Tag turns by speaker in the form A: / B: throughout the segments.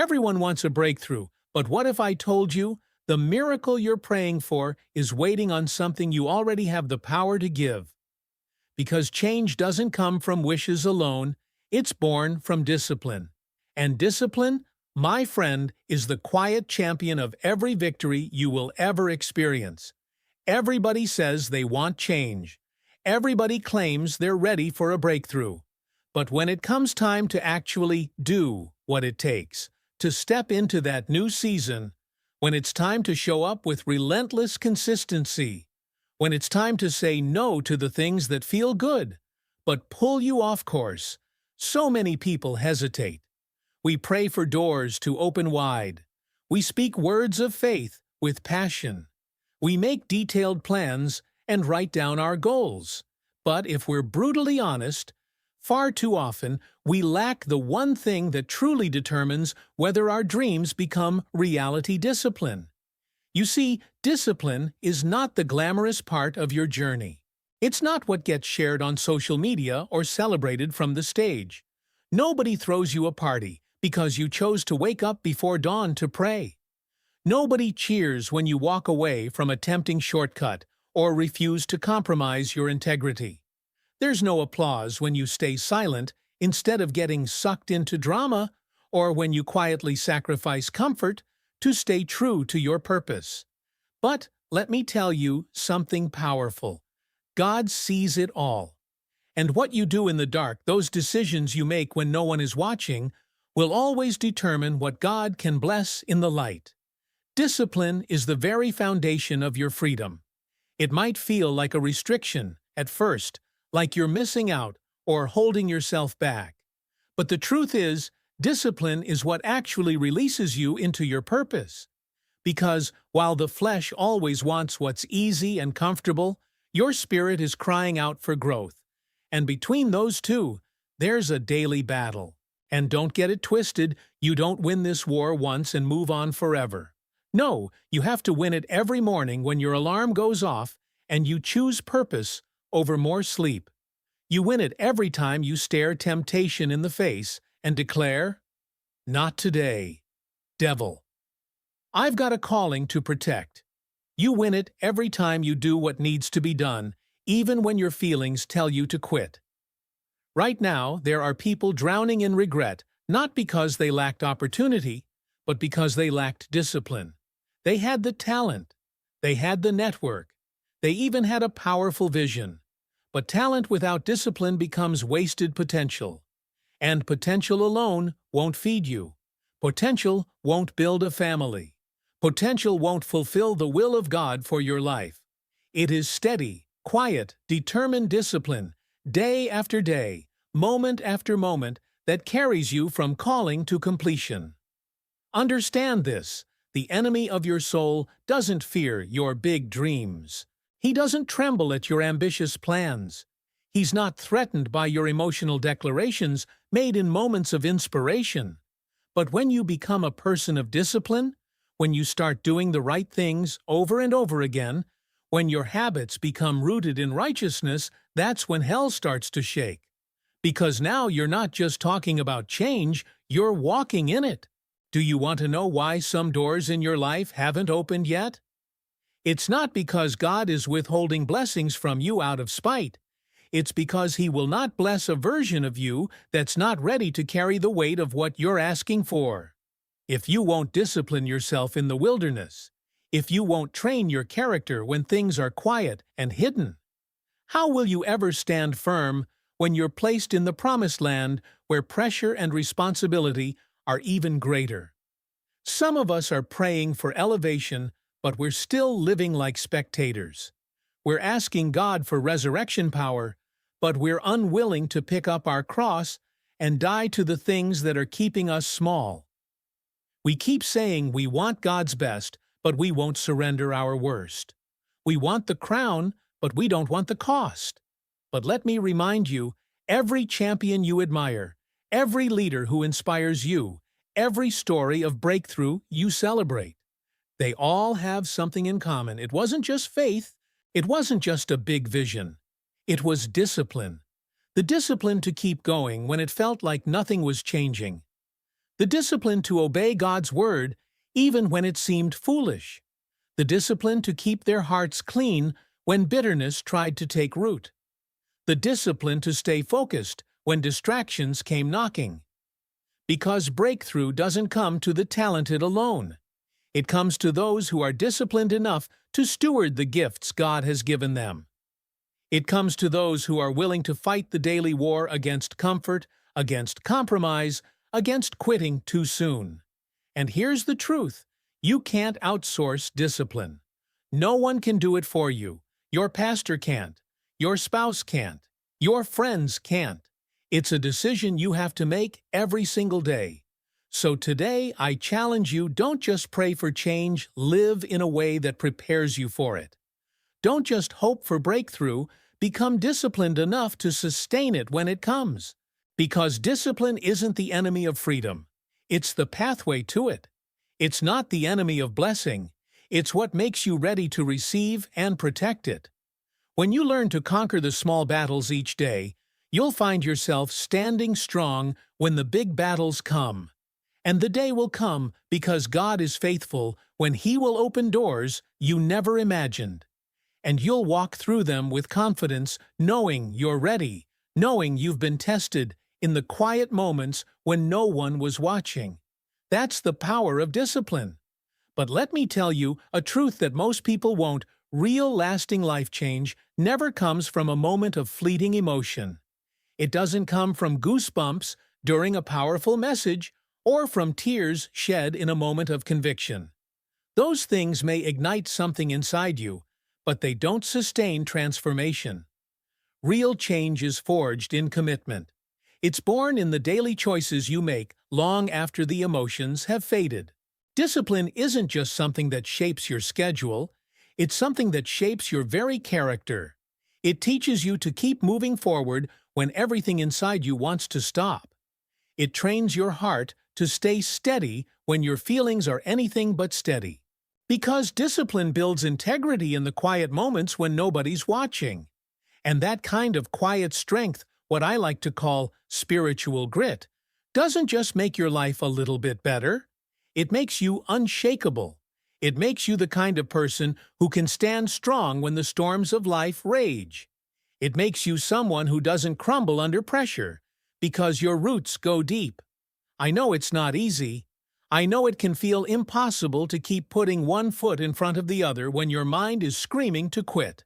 A: Everyone wants a breakthrough, but what if I told you the miracle you're praying for is waiting on something you already have the power to give? Because change doesn't come from wishes alone, it's born from discipline. And discipline, my friend, is the quiet champion of every victory you will ever experience. Everybody says they want change. Everybody claims they're ready for a breakthrough. But when it comes time to actually do what it takes, to step into that new season, when it's time to show up with relentless consistency, when it's time to say no to the things that feel good, but pull you off course, so many people hesitate. We pray for doors to open wide. We speak words of faith with passion. We make detailed plans and write down our goals. But if we're brutally honest, far too often we lack the one thing that truly determines whether our dreams become reality: discipline. You see, discipline is not the glamorous part of your journey. It's not what gets shared on social media or celebrated from the stage. Nobody throws you a party because you chose to wake up before dawn to pray. Nobody cheers when you walk away from a tempting shortcut or refuse to compromise your integrity. There's no applause when you stay silent instead of getting sucked into drama, or when you quietly sacrifice comfort to stay true to your purpose. But let me tell you something powerful. God sees it all. And what you do in the dark, those decisions you make when no one is watching, will always determine what God can bless in the light. Discipline is the very foundation of your freedom. It might feel like a restriction at first, like you're missing out or holding yourself back. But the truth is, discipline is what actually releases you into your purpose. Because while the flesh always wants what's easy and comfortable, your spirit is crying out for growth. And between those two, there's a daily battle. And don't get it twisted, you don't win this war once and move on forever. No, you have to win it every morning when your alarm goes off and you choose purpose over more sleep. You win it every time you stare temptation in the face and declare, "Not today, devil. I've got a calling to protect." You win it every time you do what needs to be done, even when your feelings tell you to quit. Right now, there are people drowning in regret, not because they lacked opportunity, but because they lacked discipline. They had the talent. They had the network. They even had a powerful vision. But talent without discipline becomes wasted potential. And potential alone won't feed you. Potential won't build a family. Potential won't fulfill the will of God for your life. It is steady, quiet, determined discipline, day after day, moment after moment, that carries you from calling to completion. Understand this: the enemy of your soul doesn't fear your big dreams. He doesn't tremble at your ambitious plans. He's not threatened by your emotional declarations made in moments of inspiration. But when you become a person of discipline, when you start doing the right things over and over again, when your habits become rooted in righteousness, that's when hell starts to shake. Because now you're not just talking about change, you're walking in it. Do you want to know why some doors in your life haven't opened yet? It's not because God is withholding blessings from you out of spite. It's because He will not bless a version of you that's not ready to carry the weight of what you're asking for. If you won't discipline yourself in the wilderness, if you won't train your character when things are quiet and hidden, how will you ever stand firm when you're placed in the promised land where pressure and responsibility are even greater? Some of us are praying for elevation, but we're still living like spectators. We're asking God for resurrection power, but we're unwilling to pick up our cross and die to the things that are keeping us small. We keep saying we want God's best, but we won't surrender our worst. We want the crown, but we don't want the cost. But let me remind you, every champion you admire, every leader who inspires you, every story of breakthrough you celebrate, they all have something in common. It wasn't just faith. It wasn't just a big vision. It was discipline. The discipline to keep going when it felt like nothing was changing. The discipline to obey God's word even when it seemed foolish. The discipline to keep their hearts clean when bitterness tried to take root. The discipline to stay focused when distractions came knocking. Because breakthrough doesn't come to the talented alone. It comes to those who are disciplined enough to steward the gifts God has given them. It comes to those who are willing to fight the daily war against comfort, against compromise, against quitting too soon. And here's the truth. You can't outsource discipline. No one can do it for you. Your pastor can't. Your spouse can't. Your friends can't. It's a decision you have to make every single day. So today, I challenge you, don't just pray for change, live in a way that prepares you for it. Don't just hope for breakthrough, become disciplined enough to sustain it when it comes. Because discipline isn't the enemy of freedom. It's the pathway to it. It's not the enemy of blessing. It's what makes you ready to receive and protect it. When you learn to conquer the small battles each day, you'll find yourself standing strong when the big battles come. And the day will come because God is faithful when He will open doors you never imagined. And you'll walk through them with confidence, knowing you're ready, knowing you've been tested in the quiet moments when no one was watching. That's the power of discipline. But let me tell you a truth that most people won't. Real lasting life change never comes from a moment of fleeting emotion. It doesn't come from goosebumps during a powerful message or from tears shed in a moment of conviction. Those things may ignite something inside you, but they don't sustain transformation. Real change is forged in commitment. It's born in the daily choices you make long after the emotions have faded. Discipline isn't just something that shapes your schedule, it's something that shapes your very character. It teaches you to keep moving forward when everything inside you wants to stop. It trains your heart to stay steady when your feelings are anything but steady. Because discipline builds integrity in the quiet moments when nobody's watching. And that kind of quiet strength, what I like to call spiritual grit, doesn't just make your life a little bit better. It makes you unshakable. It makes you the kind of person who can stand strong when the storms of life rage. It makes you someone who doesn't crumble under pressure, because your roots go deep. I know it's not easy. I know it can feel impossible to keep putting one foot in front of the other when your mind is screaming to quit.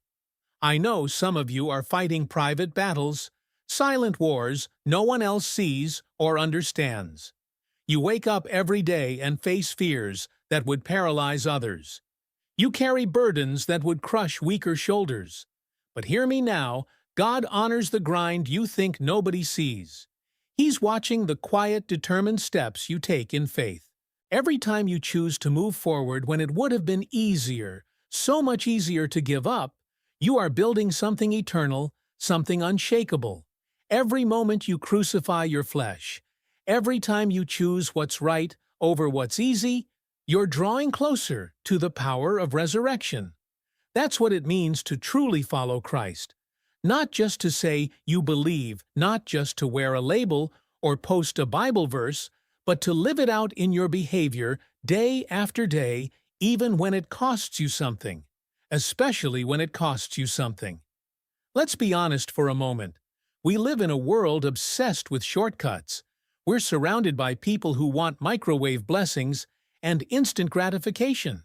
A: I know some of you are fighting private battles, silent wars no one else sees or understands. You wake up every day and face fears that would paralyze others. You carry burdens that would crush weaker shoulders. But hear me now, God honors the grind you think nobody sees. He's watching the quiet, determined steps you take in faith. Every time you choose to move forward when it would have been easier, so much easier to give up, you are building something eternal, something unshakable. Every moment you crucify your flesh, every time you choose what's right over what's easy, you're drawing closer to the power of resurrection. That's what it means to truly follow Christ. Not just to say you believe, not just to wear a label or post a Bible verse, but to live it out in your behavior day after day, even when it costs you something. Especially when it costs you something. Let's be honest for a moment. We live in a world obsessed with shortcuts. We're surrounded by people who want microwave blessings and instant gratification.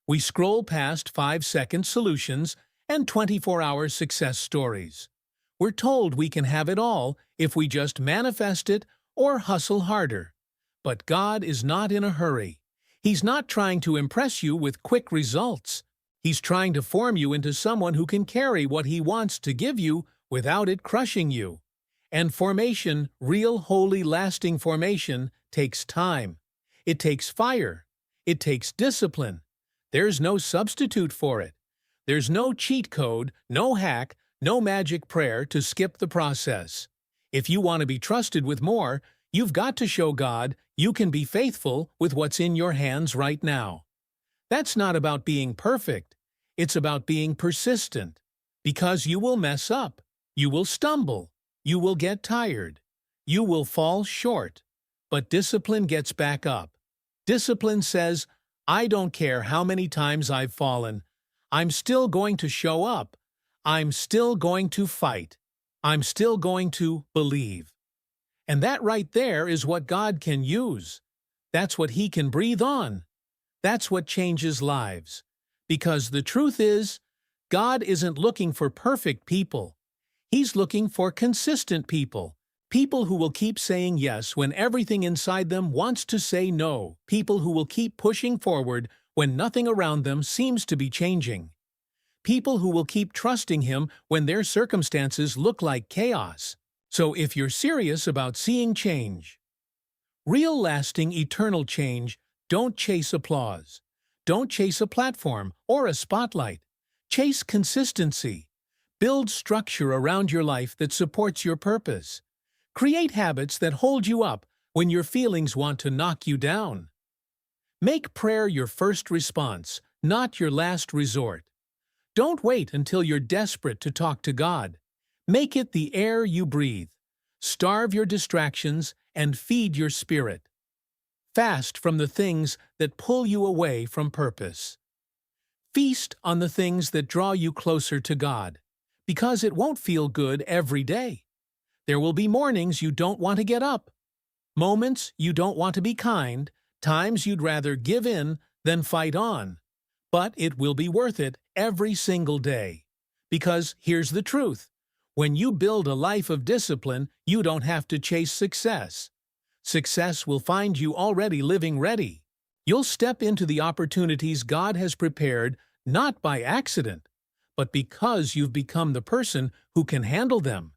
A: We scroll past 5-second solutions and 24-hour success stories. We're told we can have it all if we just manifest it or hustle harder. But God is not in a hurry. He's not trying to impress you with quick results. He's trying to form you into someone who can carry what He wants to give you without it crushing you. And formation, real, holy, lasting formation, takes time. It takes fire. It takes discipline. There's no substitute for it. There's no cheat code, no hack, no magic prayer to skip the process. If you want to be trusted with more, you've got to show God you can be faithful with what's in your hands right now. That's not about being perfect. It's about being persistent. Because you will mess up. You will stumble. You will get tired. You will fall short. but discipline gets back up. Discipline says, I don't care how many times I've fallen. I'm still going to show up. I'm still going to fight. I'm still going to believe. And that right there is what God can use. That's what He can breathe on. That's what changes lives. Because the truth is, God isn't looking for perfect people. He's looking for consistent people. People who will keep saying yes when everything inside them wants to say no. People who will keep pushing forward when nothing around them seems to be changing. People who will keep trusting Him when their circumstances look like chaos. So if you're serious about seeing change, real lasting eternal change, don't chase applause. Don't chase a platform or a spotlight. Chase consistency. Build structure around your life that supports your purpose. Create habits that hold you up when your feelings want to knock you down. Make prayer your first response, not your last resort. Don't wait until you're desperate to talk to God. Make it the air you breathe. Starve your distractions and feed your spirit. Fast from the things that pull you away from purpose. Feast on the things that draw you closer to God, because it won't feel good every day. There will be mornings you don't want to get up, moments you don't want to be kind, times you'd rather give in than fight on. But it will be worth it every single day. Because here's the truth. When you build a life of discipline, you don't have to chase success. Success will find you already living ready. You'll step into the opportunities God has prepared not by accident, but because you've become the person who can handle them.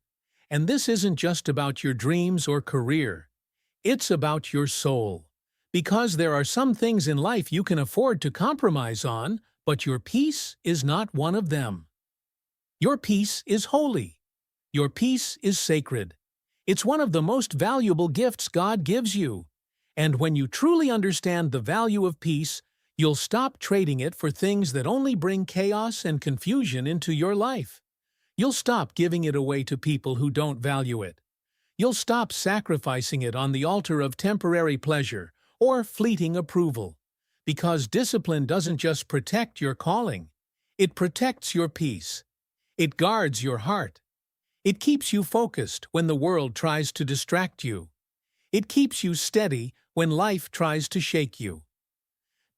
A: And this isn't just about your dreams or career. It's about your soul. Because there are some things in life you can afford to compromise on, but your peace is not one of them. Your peace is holy. Your peace is sacred. It's one of the most valuable gifts God gives you. And when you truly understand the value of peace, you'll stop trading it for things that only bring chaos and confusion into your life. You'll stop giving it away to people who don't value it. You'll stop sacrificing it on the altar of temporary pleasure or fleeting approval. Because discipline doesn't just protect your calling. It protects your peace. It guards your heart. It keeps you focused when the world tries to distract you. It keeps you steady when life tries to shake you.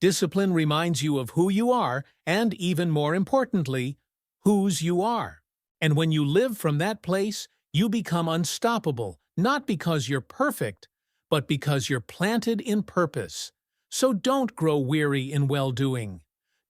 A: Discipline reminds you of who you are and, even more importantly, whose you are. And when you live from that place, you become unstoppable, not because you're perfect, but because you're planted in purpose. So don't grow weary in well-doing.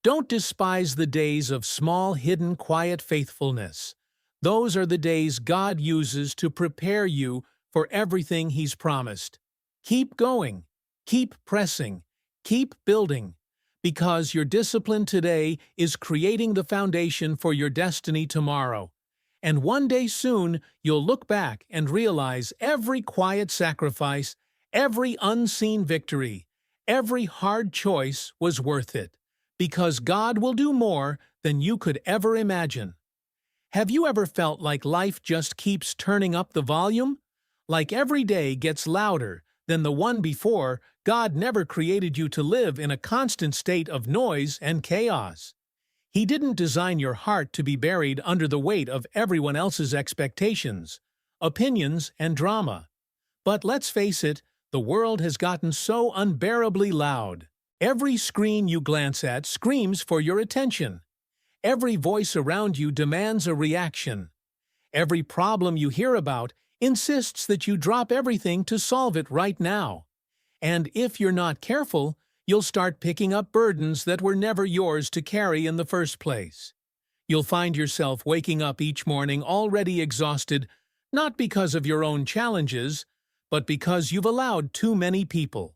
A: Don't despise the days of small, hidden, quiet faithfulness. Those are the days God uses to prepare you for everything He's promised. Keep going. Keep pressing. Keep building. Because your discipline today is creating the foundation for your destiny tomorrow. And one day soon, you'll look back and realize every quiet sacrifice, every unseen victory, every hard choice was worth it. Because God will do more than you could ever imagine. Have you ever felt like life just keeps turning up the volume? Like every day gets louder than the one before? God never created you to live in a constant state of noise and chaos. He didn't design your heart to be buried under the weight of everyone else's expectations, opinions, and drama. But let's face it, the world has gotten so unbearably loud. Every screen you glance at screams for your attention. Every voice around you demands a reaction. Every problem you hear about insists that you drop everything to solve it right now. And if you're not careful, you'll start picking up burdens that were never yours to carry in the first place. You'll find yourself waking up each morning already exhausted, not because of your own challenges, but because you've allowed too many people,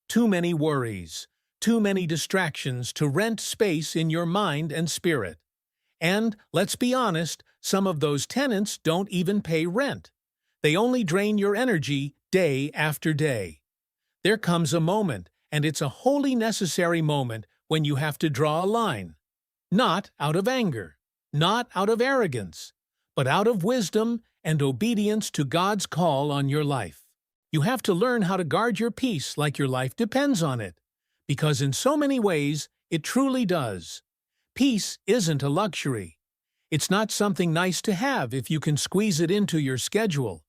A: too many worries, too many distractions to rent space in your mind and spirit. And, let's be honest, some of those tenants don't even pay rent. They only drain your energy day after day. There comes a moment, and it's a wholly necessary moment, when you have to draw a line. Not out of anger, not out of arrogance, but out of wisdom and obedience to God's call on your life. You have to learn how to guard your peace like your life depends on it, because in so many ways, it truly does. Peace isn't a luxury. It's not something nice to have if you can squeeze it into your schedule.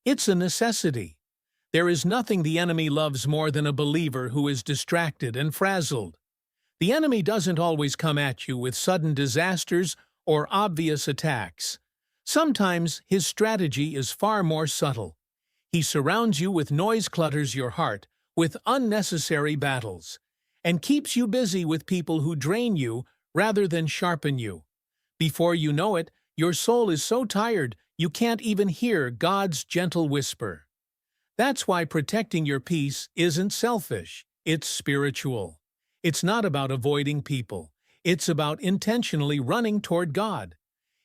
A: It's a necessity. There is nothing the enemy loves more than a believer who is distracted and frazzled. The enemy doesn't always come at you with sudden disasters or obvious attacks. Sometimes his strategy is far more subtle. He surrounds you with noise, clutters your heart with unnecessary battles, and keeps you busy with people who drain you rather than sharpen you. Before you know it, your soul is so tired you can't even hear God's gentle whisper. That's why protecting your peace isn't selfish, it's spiritual. It's not about avoiding people. It's about intentionally running toward God.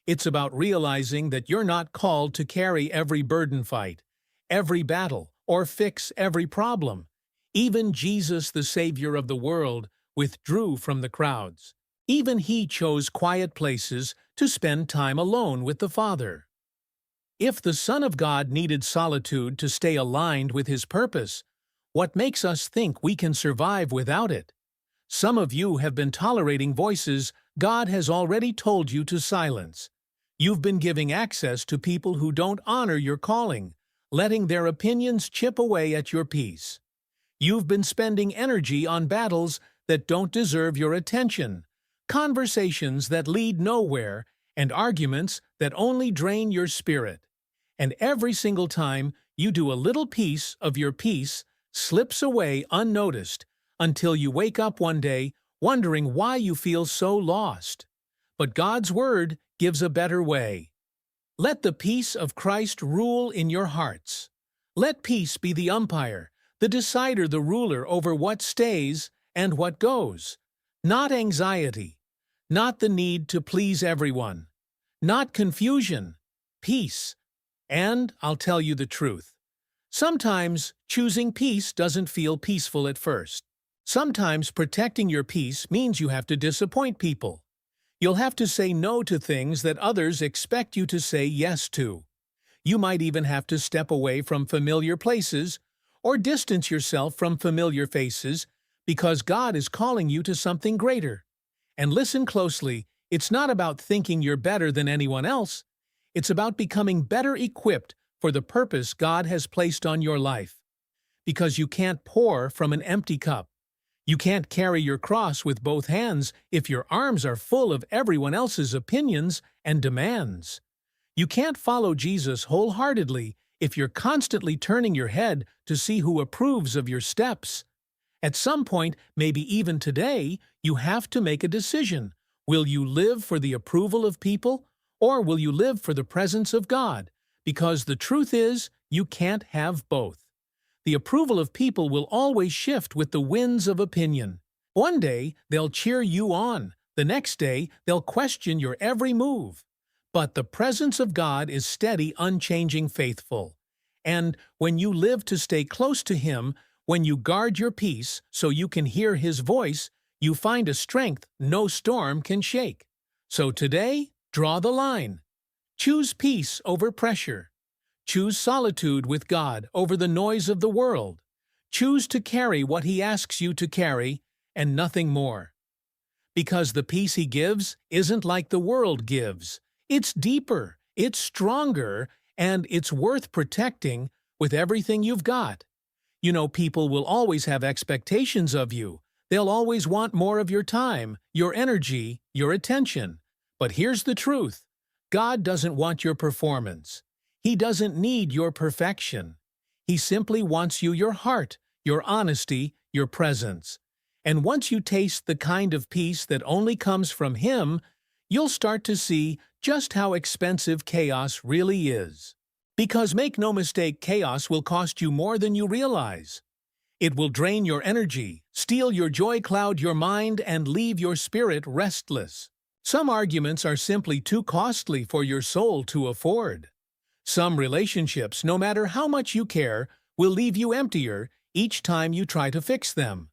A: It's about realizing that you're not called to carry every burden, fight every battle, or fix every problem. Even Jesus, the Savior of the world, withdrew from the crowds. Even he chose quiet places to spend time alone with the Father. If the Son of God needed solitude to stay aligned with his purpose, what makes us think we can survive without it? Some of you have been tolerating voices God has already told you to silence. You've been giving access to people who don't honor your calling, letting their opinions chip away at your peace. You've been spending energy on battles that don't deserve your attention, conversations that lead nowhere, and arguments that only drain your spirit. And every single time you do a little piece of your peace slips away unnoticed until you wake up one day wondering why you feel so lost. But God's Word gives a better way. Let the peace of Christ rule in your hearts. Let peace be the umpire, the decider, the ruler over what stays and what goes. Not anxiety, not the need to please everyone, not confusion, peace. And I'll tell you the truth. Sometimes choosing peace doesn't feel peaceful at first. Sometimes protecting your peace means you have to disappoint people. You'll have to say no to things that others expect you to say yes to. You might even have to step away from familiar places or distance yourself from familiar faces because God is calling you to something greater. And listen closely, it's not about thinking you're better than anyone else. It's about becoming better equipped for the purpose God has placed on your life. Because you can't pour from an empty cup. You can't carry your cross with both hands if your arms are full of everyone else's opinions and demands. You can't follow Jesus wholeheartedly if you're constantly turning your head to see who approves of your steps. At some point, maybe even today, you have to make a decision. Will you live for the approval of people, or will you live for the presence of God? Because the truth is, you can't have both. The approval of people will always shift with the winds of opinion. One day, they'll cheer you on. The next day, they'll question your every move. But the presence of God is steady, unchanging, faithful. And when you live to stay close to Him, when you guard your peace so you can hear His voice, you find a strength no storm can shake. So today, draw the line. Choose peace over pressure. Choose solitude with God over the noise of the world. Choose to carry what He asks you to carry and nothing more. Because the peace He gives isn't like the world gives. It's deeper, it's stronger, and it's worth protecting with everything you've got. You know, people will always have expectations of you. They'll always want more of your time, your energy, your attention. But here's the truth. God doesn't want your performance. He doesn't need your perfection. He simply wants your heart, your honesty, your presence. And once you taste the kind of peace that only comes from Him, you'll start to see just how expensive chaos really is. Because make no mistake, chaos will cost you more than you realize. It will drain your energy, steal your joy, cloud your mind, and leave your spirit restless. Some arguments are simply too costly for your soul to afford. Some relationships, no matter how much you care, will leave you emptier each time you try to fix them.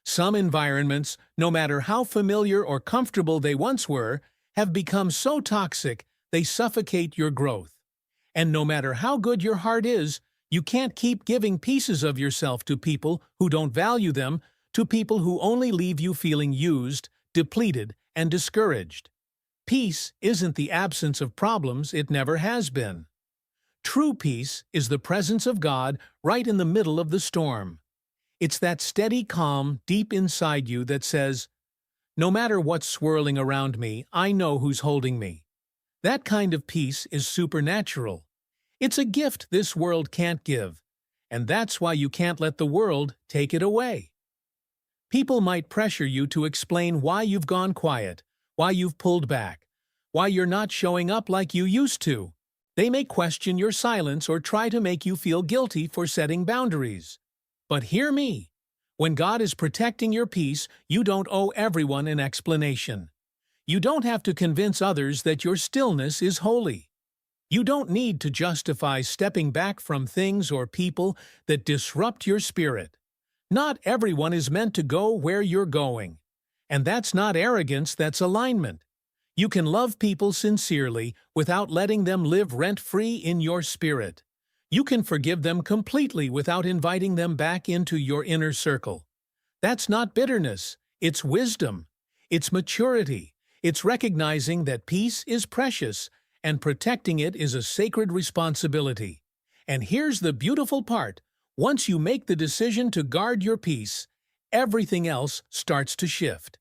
A: Some environments, no matter how familiar or comfortable they once were, have become so toxic they suffocate your growth. And no matter how good your heart is, You can't keep giving pieces of yourself to people who don't value them, to people who only leave you feeling used, depleted, and discouraged. Peace isn't the absence of problems, it never has been. True peace is the presence of God right in the middle of the storm. It's that steady calm deep inside you that says, "No matter what's swirling around me, I know who's holding me." That kind of peace is supernatural. It's a gift this world can't give, and that's why you can't let the world take it away. People might pressure you to explain why you've gone quiet, why you've pulled back, why you're not showing up like you used to. They may question your silence or try to make you feel guilty for setting boundaries. But hear me. When God is protecting your peace, you don't owe everyone an explanation. You don't have to convince others that your stillness is holy. You don't need to justify stepping back from things or people that disrupt your spirit. Not everyone is meant to go where you're going. And that's not arrogance, that's alignment. You can love people sincerely without letting them live rent-free in your spirit. You can forgive them completely without inviting them back into your inner circle. That's not bitterness, it's wisdom. It's maturity. It's recognizing that peace is precious, and protecting it is a sacred responsibility. And here's the beautiful part. Once you make the decision to guard your peace, everything else starts to shift.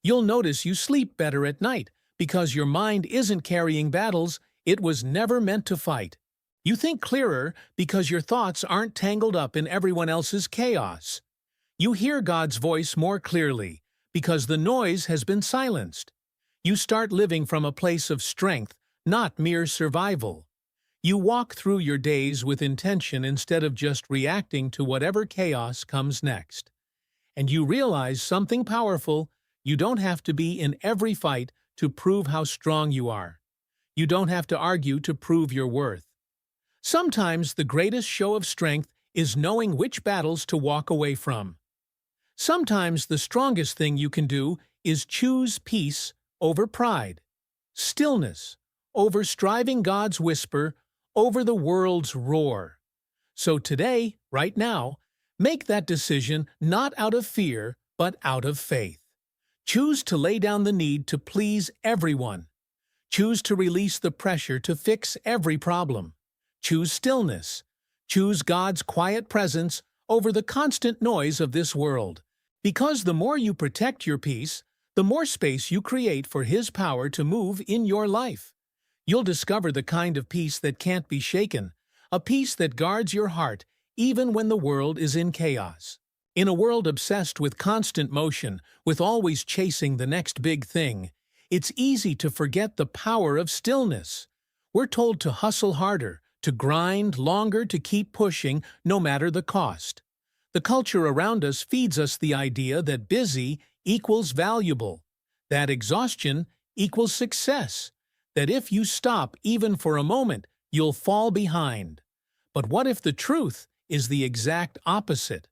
A: You'll notice you sleep better at night because your mind isn't carrying battles it was never meant to fight. You think clearer because your thoughts aren't tangled up in everyone else's chaos. You hear God's voice more clearly because the noise has been silenced. You start living from a place of strength, not mere survival. You walk through your days with intention instead of just reacting to whatever chaos comes next. And you realize something powerful: you don't have to be in every fight to prove how strong you are. You don't have to argue to prove your worth. Sometimes the greatest show of strength is knowing which battles to walk away from. Sometimes the strongest thing you can do is choose peace over pride, stillness over striving God's whisper, over the world's roar. So today, right now, make that decision not out of fear, but out of faith. Choose to lay down the need to please everyone. Choose to release the pressure to fix every problem. Choose stillness. Choose God's quiet presence over the constant noise of this world. Because the more you protect your peace, the more space you create for His power to move in your life. You'll discover the kind of peace that can't be shaken, a peace that guards your heart even when the world is in chaos. In a world obsessed with constant motion, with always chasing the next big thing, it's easy to forget the power of stillness. We're told to hustle harder, to grind longer, to keep pushing, no matter the cost. The culture around us feeds us the idea that busy equals valuable, that exhaustion equals success, that if you stop even for a moment, you'll fall behind. But what if the truth is the exact opposite?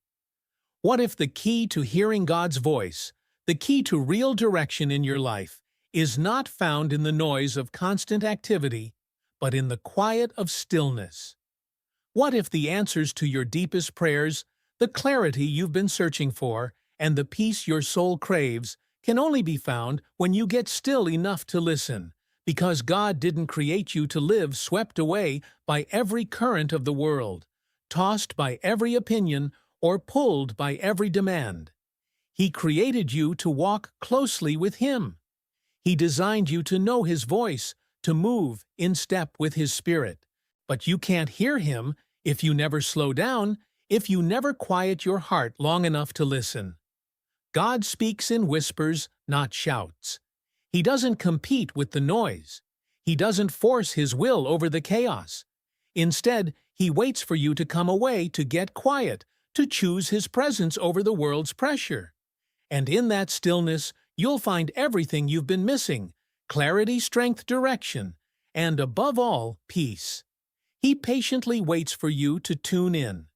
A: What if the key to hearing God's voice, the key to real direction in your life, is not found in the noise of constant activity, but in the quiet of stillness? What if the answers to your deepest prayers, the clarity you've been searching for, and the peace your soul craves can only be found when you get still enough to listen? Because God didn't create you to live swept away by every current of the world, tossed by every opinion, or pulled by every demand. He created you to walk closely with Him. He designed you to know His voice, to move in step with His Spirit. But you can't hear Him if you never slow down, if you never quiet your heart long enough to listen. God speaks in whispers, not shouts. He doesn't compete with the noise. He doesn't force His will over the chaos. Instead, He waits for you to come away, to get quiet, to choose His presence over the world's pressure. And in that stillness, you'll find everything you've been missing: clarity, strength, direction, and above all, peace. He patiently waits for you to tune in.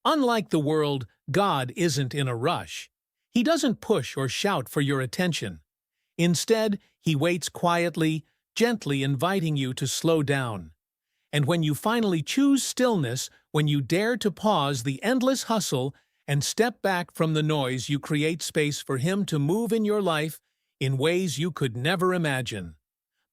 A: Unlike the world, God isn't in a rush. He doesn't push or shout for your attention. Instead, He waits quietly, gently inviting you to slow down. And when you finally choose stillness, when you dare to pause the endless hustle and step back from the noise, you create space for Him to move in your life in ways you could never imagine.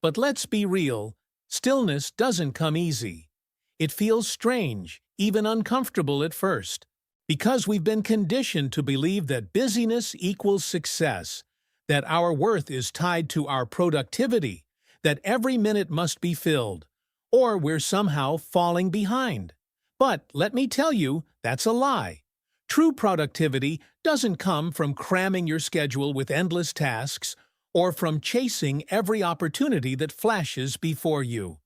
A: But let's be real, stillness doesn't come easy. It feels strange, even uncomfortable at first, because we've been conditioned to believe that busyness equals success, that our worth is tied to our productivity, that every minute must be filled, or we're somehow falling behind. But let me tell you, that's a lie. True productivity doesn't come from cramming your schedule with endless tasks or from chasing every opportunity that flashes before you.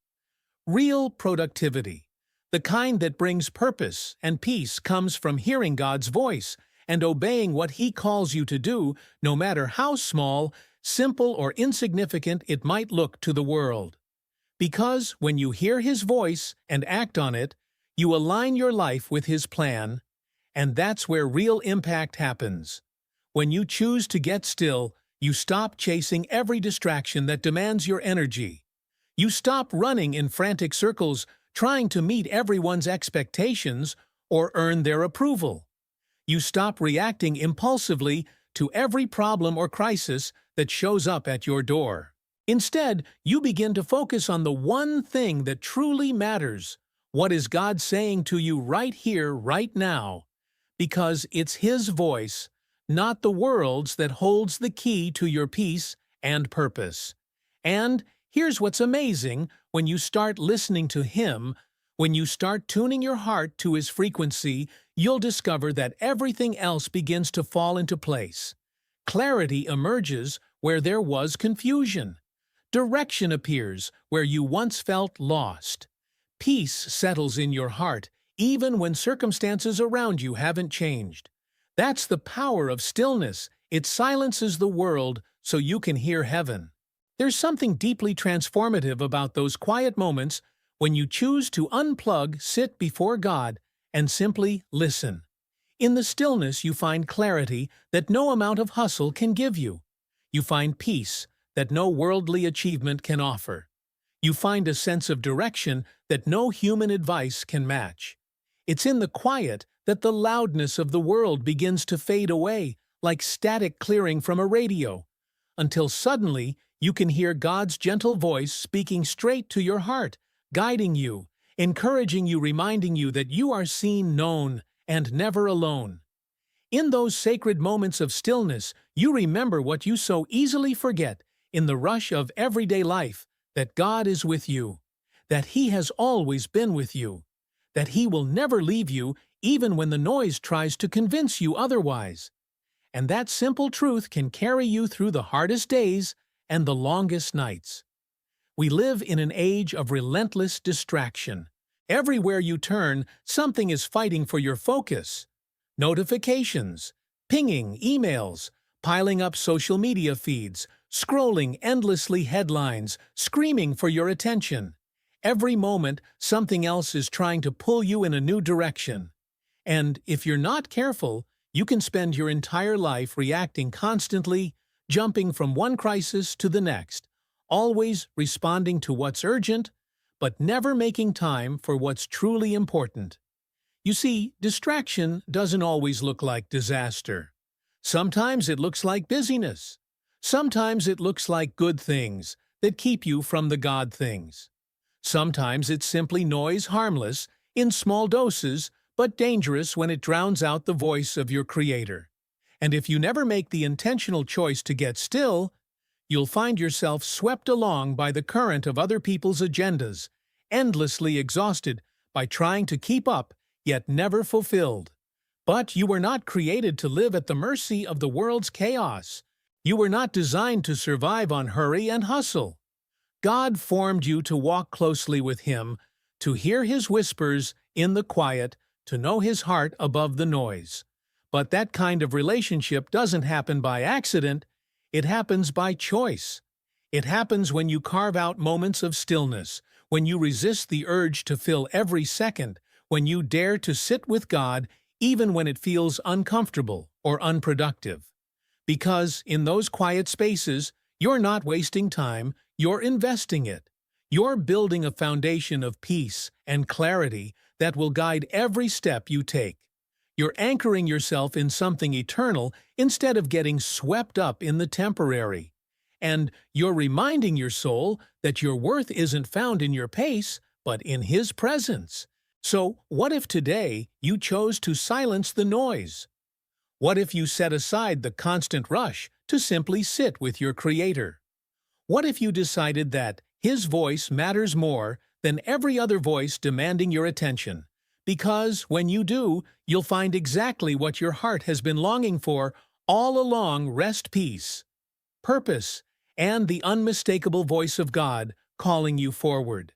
A: Real productivity, the kind that brings purpose and peace, comes from hearing God's voice and obeying what He calls you to do, no matter how small, simple, or insignificant it might look to the world. Because when you hear His voice and act on it, you align your life with His plan, and that's where real impact happens. When you choose to get still, you stop chasing every distraction that demands your energy. You stop running in frantic circles, trying to meet everyone's expectations or earn their approval. You stop reacting impulsively to every problem or crisis that shows up at your door. Instead, you begin to focus on the one thing that truly matters. What is God saying to you right here, right now? Because it's His voice, not the world's, that holds the key to your peace and purpose. And here's what's amazing: when you start listening to Him, when you start tuning your heart to His frequency, you'll discover that everything else begins to fall into place. Clarity emerges where there was confusion. Direction appears where you once felt lost. Peace settles in your heart, even when circumstances around you haven't changed. That's the power of stillness. It silences the world so you can hear heaven. There's something deeply transformative about those quiet moments when you choose to unplug, sit before God, and simply listen. In the stillness, you find clarity that no amount of hustle can give you. You find peace that no worldly achievement can offer. You find a sense of direction that no human advice can match. It's in the quiet that the loudness of the world begins to fade away, like static clearing from a radio, until suddenly you can hear God's gentle voice speaking straight to your heart, guiding you, encouraging you, reminding you that you are seen, known, and never alone. In those sacred moments of stillness, you remember what you so easily forget in the rush of everyday life: that God is with you, that He has always been with you, that He will never leave you even when the noise tries to convince you otherwise. And that simple truth can carry you through the hardest days and the longest nights. We live in an age of relentless distraction. Everywhere you turn, something is fighting for your focus. Notifications, pinging emails, piling up social media feeds, scrolling endlessly headlines, screaming for your attention. Every moment, something else is trying to pull you in a new direction. And if you're not careful, you can spend your entire life reacting constantly, jumping from one crisis to the next, always responding to what's urgent, but never making time for what's truly important. You see, distraction doesn't always look like disaster. Sometimes it looks like busyness. Sometimes it looks like good things that keep you from the God things. Sometimes it's simply noise, harmless in small doses, but dangerous when it drowns out the voice of your Creator. And if you never make the intentional choice to get still, you'll find yourself swept along by the current of other people's agendas, endlessly exhausted by trying to keep up, yet never fulfilled. But you were not created to live at the mercy of the world's chaos. You were not designed to survive on hurry and hustle. God formed you to walk closely with Him, to hear His whispers in the quiet, to know His heart above the noise. But that kind of relationship doesn't happen by accident. It happens by choice. It happens when you carve out moments of stillness, when you resist the urge to fill every second, when you dare to sit with God even when it feels uncomfortable or unproductive. Because in those quiet spaces, you're not wasting time, you're investing it. You're building a foundation of peace and clarity that will guide every step you take. You're anchoring yourself in something eternal instead of getting swept up in the temporary. And you're reminding your soul that your worth isn't found in your pace, but in His presence. So, what if today you chose to silence the noise? What if you set aside the constant rush to simply sit with your Creator? What if you decided that His voice matters more than every other voice demanding your attention? Because when you do, you'll find exactly what your heart has been longing for all along: rest, peace, purpose, and the unmistakable voice of God calling you forward.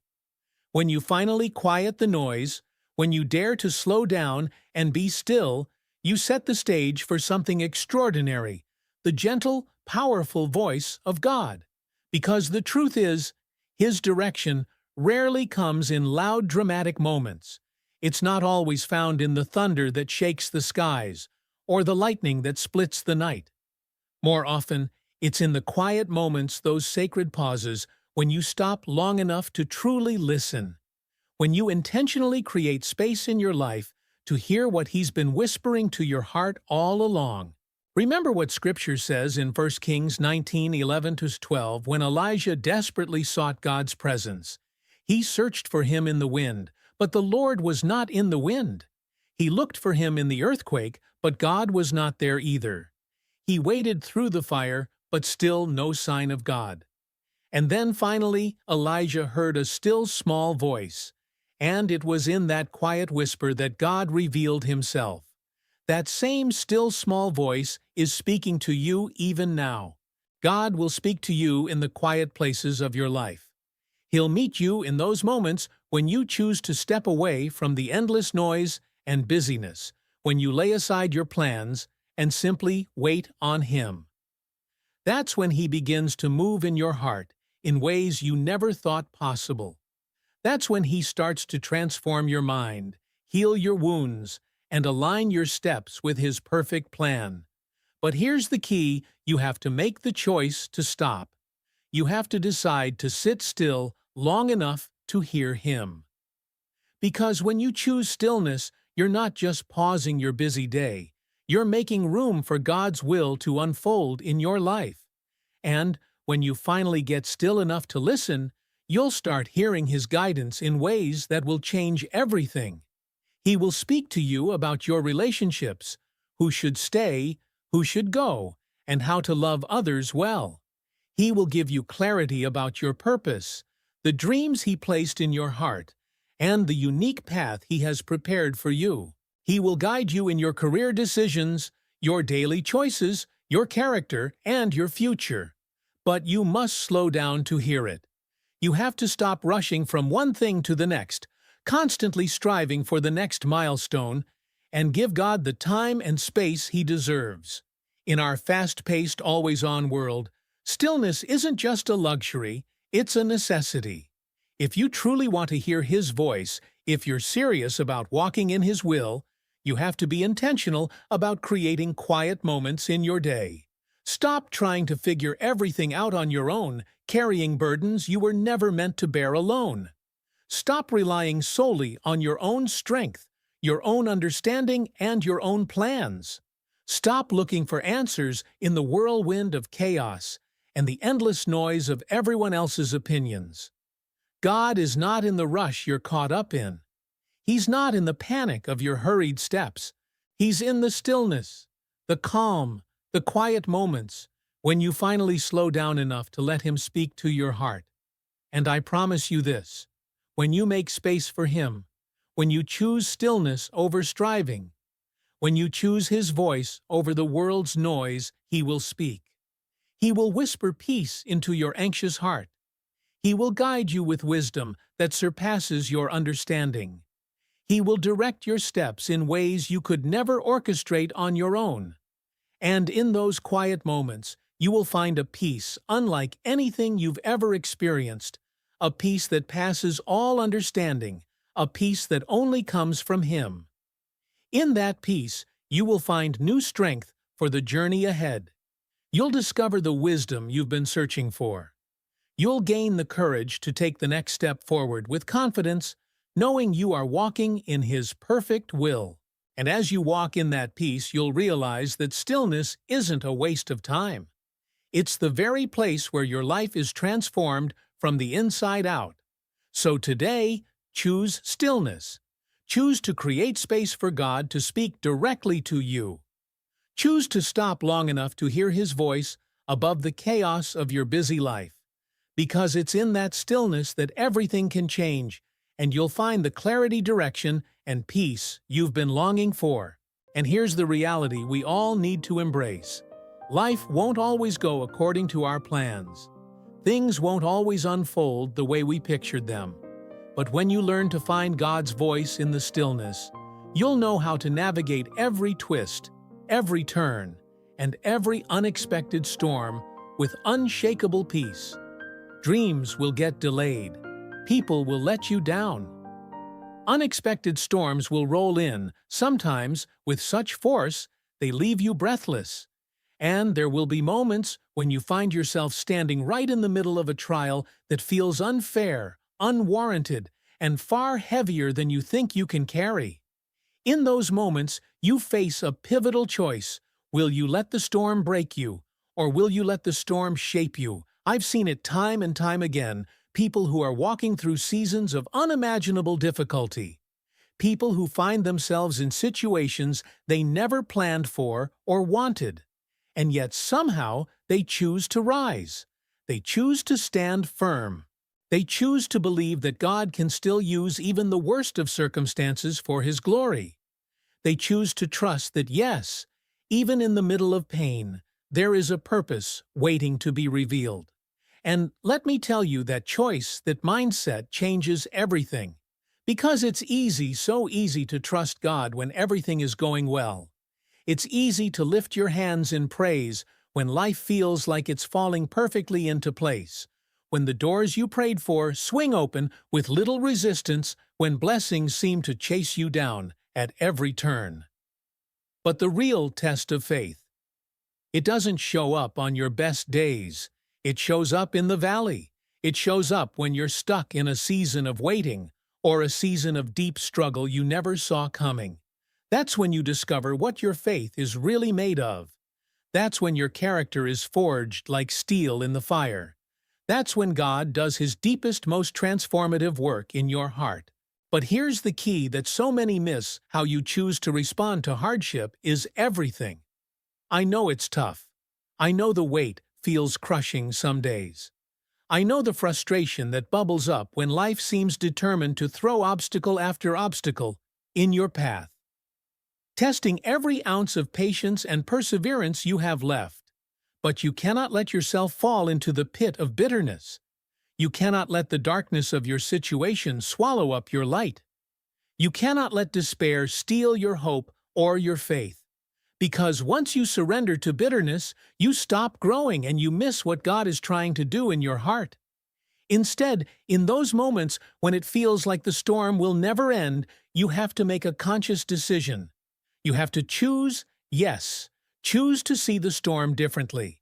A: When you finally quiet the noise, when you dare to slow down and be still, you set the stage for something extraordinary: the gentle, powerful voice of God. Because the truth is, His direction rarely comes in loud, dramatic moments. It's not always found in the thunder that shakes the skies or the lightning that splits the night. More often, it's in the quiet moments, those sacred pauses, when you stop long enough to truly listen. When you intentionally create space in your life to hear what He's been whispering to your heart all along. Remember what Scripture says in 1 Kings 19:11-12, when Elijah desperately sought God's presence. He searched for Him in the wind, but the Lord was not in the wind. He looked for Him in the earthquake, but God was not there either. He waited through the fire, but still no sign of God. And then finally, Elijah heard a still small voice. And it was in that quiet whisper that God revealed Himself. That same still small voice is speaking to you even now. God will speak to you in the quiet places of your life. He'll meet you in those moments when you choose to step away from the endless noise and busyness, when you lay aside your plans and simply wait on Him. That's when He begins to move in your heart in ways you never thought possible. That's when He starts to transform your mind, heal your wounds, and align your steps with His perfect plan. But here's the key: you have to make the choice to stop. You have to decide to sit still long enough to hear Him. Because when you choose stillness, you're not just pausing your busy day. You're making room for God's will to unfold in your life. And when you finally get still enough to listen, you'll start hearing His guidance in ways that will change everything. He will speak to you about your relationships, who should stay, who should go, and how to love others well. He will give you clarity about your purpose, the dreams He placed in your heart, and the unique path He has prepared for you. He will guide you in your career decisions, your daily choices, your character, and your future. But you must slow down to hear it. You have to stop rushing from one thing to the next, constantly striving for the next milestone, and give God the time and space He deserves. In our fast-paced, always-on world, stillness isn't just a luxury, it's a necessity. If you truly want to hear His voice, if you're serious about walking in His will, you have to be intentional about creating quiet moments in your day. Stop trying to figure everything out on your own, carrying burdens you were never meant to bear alone. Stop relying solely on your own strength, your own understanding, and your own plans. Stop looking for answers in the whirlwind of chaos and the endless noise of everyone else's opinions. God is not in the rush you're caught up in. He's not in the panic of your hurried steps. He's in the stillness, the calm, the quiet moments when you finally slow down enough to let Him speak to your heart. And I promise you this: when you make space for Him, when you choose stillness over striving, when you choose His voice over the world's noise, He will speak. He will whisper peace into your anxious heart. He will guide you with wisdom that surpasses your understanding. He will direct your steps in ways you could never orchestrate on your own. And in those quiet moments, you will find a peace unlike anything you've ever experienced, a peace that passes all understanding, a peace that only comes from Him. In that peace, you will find new strength for the journey ahead. You'll discover the wisdom you've been searching for. You'll gain the courage to take the next step forward with confidence, knowing you are walking in His perfect will. And as you walk in that peace, you'll realize that stillness isn't a waste of time. It's the very place where your life is transformed from the inside out. So today, choose stillness. Choose to create space for God to speak directly to you. Choose to stop long enough to hear His voice above the chaos of your busy life. Because it's in that stillness that everything can change, and you'll find the clarity, direction, and peace you've been longing for. And here's the reality we all need to embrace. Life won't always go according to our plans. Things won't always unfold the way we pictured them. But when you learn to find God's voice in the stillness, you'll know how to navigate every twist, every turn, and every unexpected storm with unshakable peace. Dreams will get delayed. People will let you down. Unexpected storms will roll in, sometimes with such force they leave you breathless. And there will be moments when you find yourself standing right in the middle of a trial that feels unfair, unwarranted, and far heavier than you think you can carry. In those moments, you face a pivotal choice. Will you let the storm break you, or will you let the storm shape you? I've seen it time and time again, people who are walking through seasons of unimaginable difficulty. People who find themselves in situations they never planned for or wanted. And yet somehow they choose to rise. They choose to stand firm. They choose to believe that God can still use even the worst of circumstances for His glory. They choose to trust that yes, even in the middle of pain, there is a purpose waiting to be revealed. And let me tell you, that choice, that mindset changes everything. Because it's easy, so easy to trust God when everything is going well. It's easy to lift your hands in praise when life feels like it's falling perfectly into place. When the doors you prayed for swing open with little resistance, when blessings seem to chase you down at every turn. But the real test of faith, it doesn't show up on your best days. It shows up in the valley. It shows up when you're stuck in a season of waiting or a season of deep struggle you never saw coming. That's when you discover what your faith is really made of. That's when your character is forged like steel in the fire. That's when God does His deepest, most transformative work in your heart. But here's the key that so many miss: how you choose to respond to hardship is everything. I know it's tough. I know the weight feels crushing some days. I know the frustration that bubbles up when life seems determined to throw obstacle after obstacle in your path, testing every ounce of patience and perseverance you have left. But you cannot let yourself fall into the pit of bitterness. You cannot let the darkness of your situation swallow up your light. You cannot let despair steal your hope or your faith. Because once you surrender to bitterness, you stop growing and you miss what God is trying to do in your heart. Instead, in those moments when it feels like the storm will never end, you have to make a conscious decision. You have to choose, yes, choose to see the storm differently.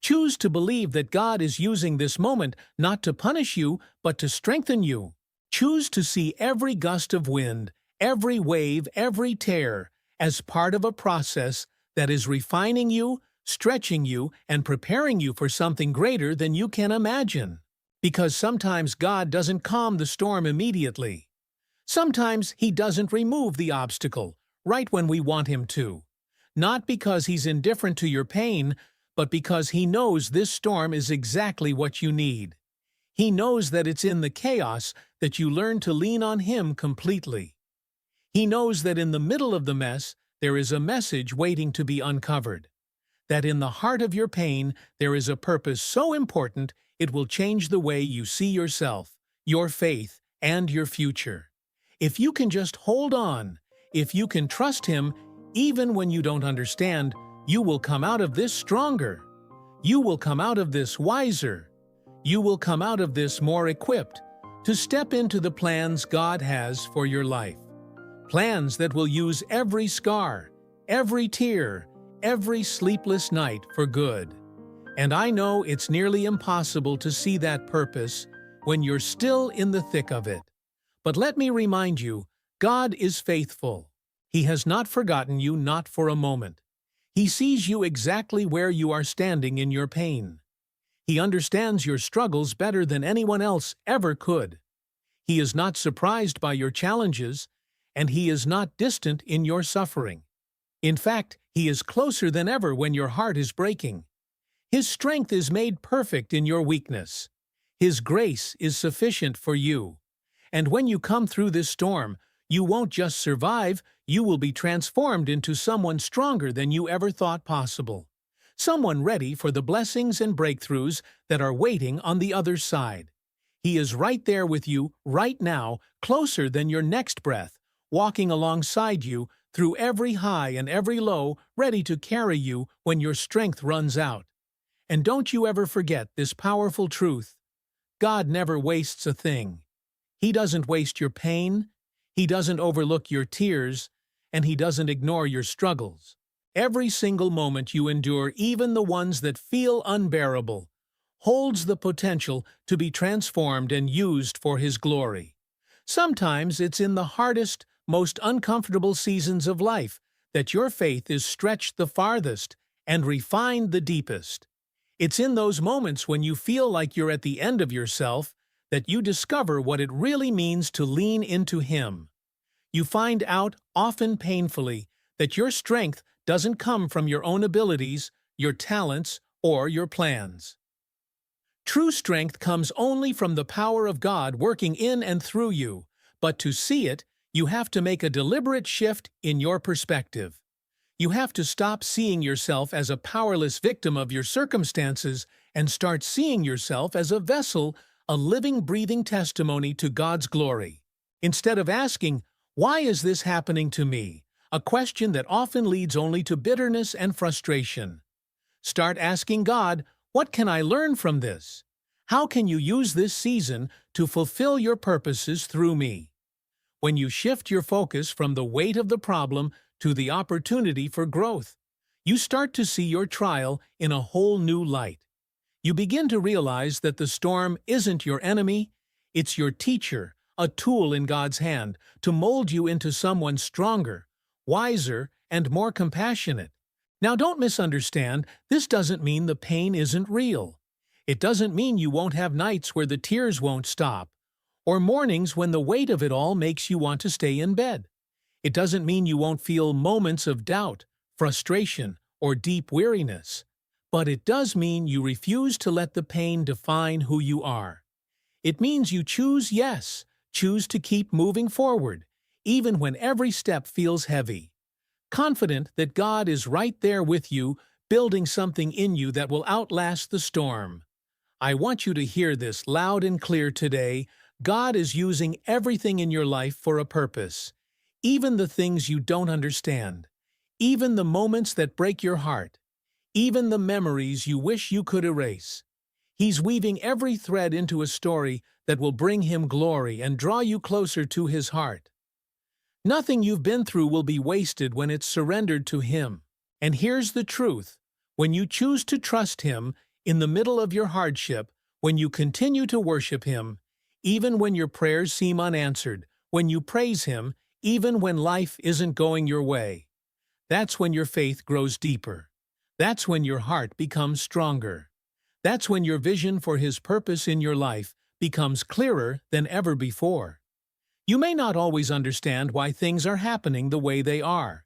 A: Choose to believe that God is using this moment not to punish you, but to strengthen you. Choose to see every gust of wind, every wave, every tear, as part of a process that is refining you, stretching you, and preparing you for something greater than you can imagine. Because sometimes God doesn't calm the storm immediately. Sometimes He doesn't remove the obstacle right when we want Him to. Not because He's indifferent to your pain, but because He knows this storm is exactly what you need. He knows that it's in the chaos that you learn to lean on Him completely. He knows that in the middle of the mess, there is a message waiting to be uncovered. That in the heart of your pain, there is a purpose so important it will change the way you see yourself, your faith, and your future. If you can just hold on, if you can trust Him, even when you don't understand, you will come out of this stronger. You will come out of this wiser. You will come out of this more equipped to step into the plans God has for your life. Plans that will use every scar, every tear, every sleepless night for good. And I know it's nearly impossible to see that purpose when you're still in the thick of it. But let me remind you, God is faithful. He has not forgotten you, not for a moment. He sees you exactly where you are standing in your pain. He understands your struggles better than anyone else ever could. He is not surprised by your challenges, and He is not distant in your suffering. In fact, He is closer than ever when your heart is breaking. His strength is made perfect in your weakness. His grace is sufficient for you. And when you come through this storm, you won't just survive, you will be transformed into someone stronger than you ever thought possible. Someone ready for the blessings and breakthroughs that are waiting on the other side. He is right there with you, right now, closer than your next breath, walking alongside you through every high and every low, ready to carry you when your strength runs out. And don't you ever forget this powerful truth. God never wastes a thing. He doesn't waste your pain, He doesn't overlook your tears, and He doesn't ignore your struggles. Every single moment you endure, even the ones that feel unbearable, holds the potential to be transformed and used for His glory. Sometimes it's in the hardest, most uncomfortable seasons of life that your faith is stretched the farthest and refined the deepest. It's in those moments when you feel like you're at the end of yourself that you discover what it really means to lean into Him. You find out, often painfully, that your strength doesn't come from your own abilities, your talents, or your plans. True strength comes only from the power of God working in and through you, but to see it, you have to make a deliberate shift in your perspective. You have to stop seeing yourself as a powerless victim of your circumstances and start seeing yourself as a vessel, a living, breathing testimony to God's glory. Instead of asking, "Why is this happening to me?" a question that often leads only to bitterness and frustration. Start asking God, "What can I learn from this? How can you use this season to fulfill your purposes through me?" When you shift your focus from the weight of the problem to the opportunity for growth, you start to see your trial in a whole new light. You begin to realize that the storm isn't your enemy, it's your teacher, a tool in God's hand to mold you into someone stronger, wiser, and more compassionate. Now don't misunderstand, this doesn't mean the pain isn't real. It doesn't mean you won't have nights where the tears won't stop, or mornings when the weight of it all makes you want to stay in bed. It doesn't mean you won't feel moments of doubt, frustration, or deep weariness. But it does mean you refuse to let the pain define who you are. It means you choose to keep moving forward, even when every step feels heavy. Confident that God is right there with you, building something in you that will outlast the storm. I want you to hear this loud and clear today. God is using everything in your life for a purpose. Even the things you don't understand. Even the moments that break your heart. Even the memories you wish you could erase. He's weaving every thread into a story that will bring Him glory and draw you closer to His heart. Nothing you've been through will be wasted when it's surrendered to Him. And here's the truth. When you choose to trust Him in the middle of your hardship, when you continue to worship Him, even when your prayers seem unanswered, when you praise Him, even when life isn't going your way, that's when your faith grows deeper. That's when your heart becomes stronger. That's when your vision for His purpose in your life becomes clearer than ever before. You may not always understand why things are happening the way they are.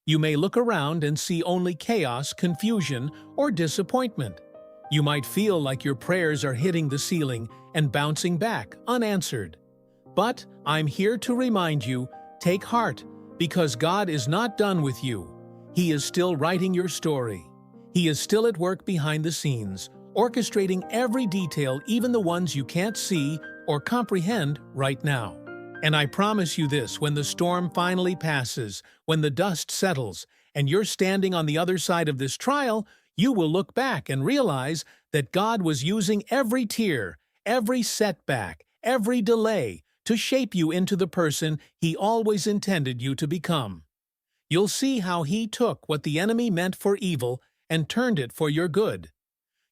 A: You may look around and see only chaos, confusion, or disappointment. You might feel like your prayers are hitting the ceiling and bouncing back, unanswered. But I'm here to remind you, take heart, because God is not done with you. He is still writing your story. He is still at work behind the scenes, orchestrating every detail, even the ones you can't see or comprehend right now. And I promise you this, when the storm finally passes, when the dust settles, and you're standing on the other side of this trial, you will look back and realize that God was using every tear, every setback, every delay to shape you into the person He always intended you to become. You'll see how He took what the enemy meant for evil and turned it for your good.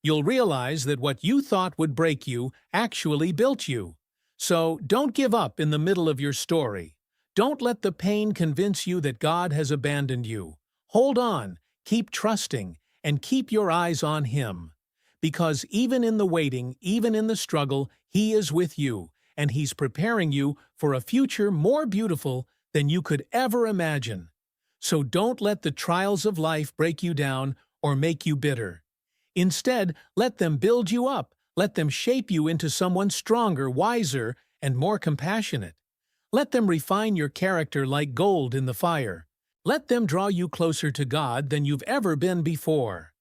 A: You'll realize that what you thought would break you actually built you. So don't give up in the middle of your story. Don't let the pain convince you that God has abandoned you. Hold on, keep trusting, and keep your eyes on Him. Because even in the waiting, even in the struggle, He is with you, and He's preparing you for a future more beautiful than you could ever imagine. So don't let the trials of life break you down or make you bitter. Instead, let them build you up. Let them shape you into someone stronger, wiser, and more compassionate. Let them refine your character like gold in the fire. Let them draw you closer to God than you've ever been before.